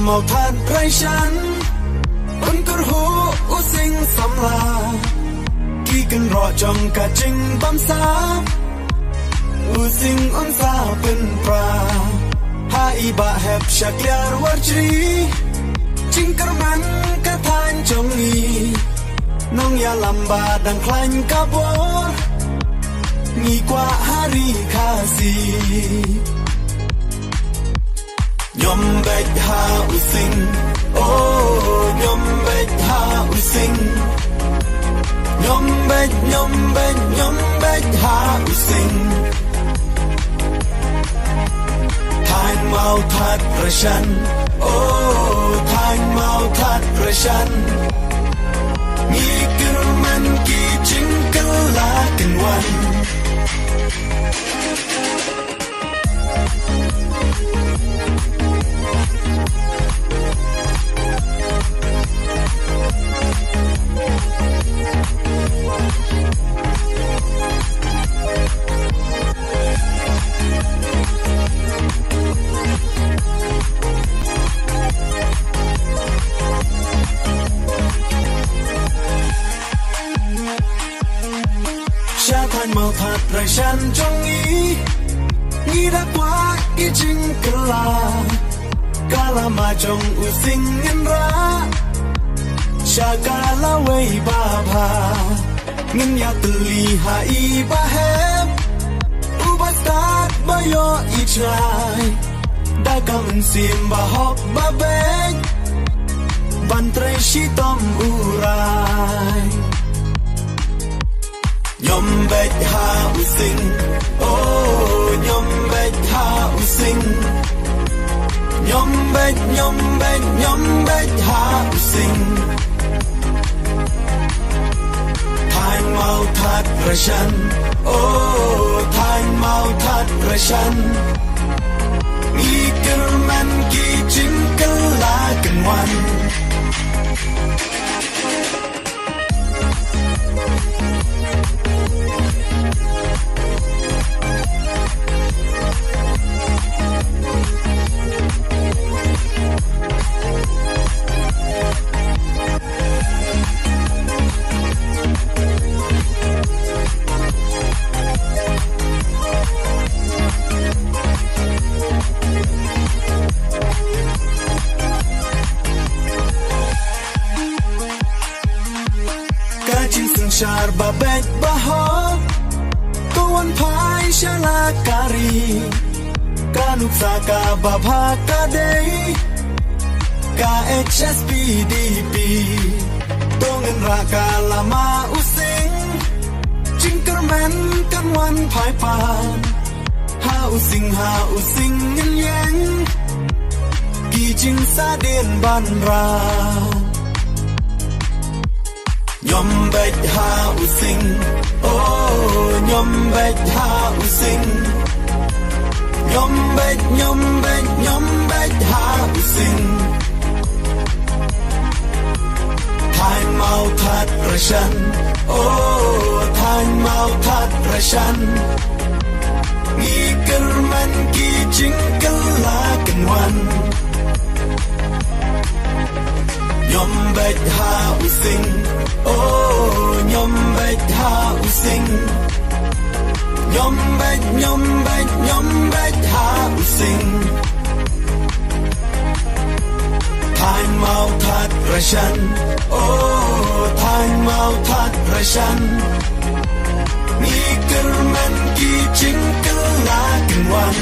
mau than prai shan un kur hu u sing sam la ki kan ro jong ka jing bam sa u sing un sa pen pra ha i ba hep shaklar warji jing kar man ka than jong ni nong ya lamba dang klan ka bor ni kwa hari khasi Nyom bek ha u sing oh nyom bek ha u sing nyom bek ha u sing Thain mau that prashan oh thain mau that prashan Ni kirman ki jingkal la kan wan mau that prashan jong ni da kwa ki jing kala kala ma jong u sing in ra shakala wei ba bha ngin ya tli ha I ba hem u ba start ba yo I try da kam sim ba hop ba bek ban tre shi tom u rai Nyom bek ha u sing oh nyom bek ha u sing nyom bek ha u sing Thain mau that prashan oh thain mau that prashan Ni kirman ki jingkal la kan wan Shar ba bek ba ho Tuan pai shala kari Kanuk saka ba bha ka day Ka HSPDP Tongan raka lama using Jingkerman kan wan pai pan Ha using ngin yang Ki jing sa den ban ra Nyom bek ha u sing oh nyom bek ha u sing nyom bek ha u sing Thain mau that prashan oh thain mau that prashan Ni kirman ki jingkal la kan wan Nyom bek ha u sing oh nyom bek ha u sing nyom bek ha u sing Thain mau that prashan oh thain mau that prashan Ni kirman ki jingkal la kan wan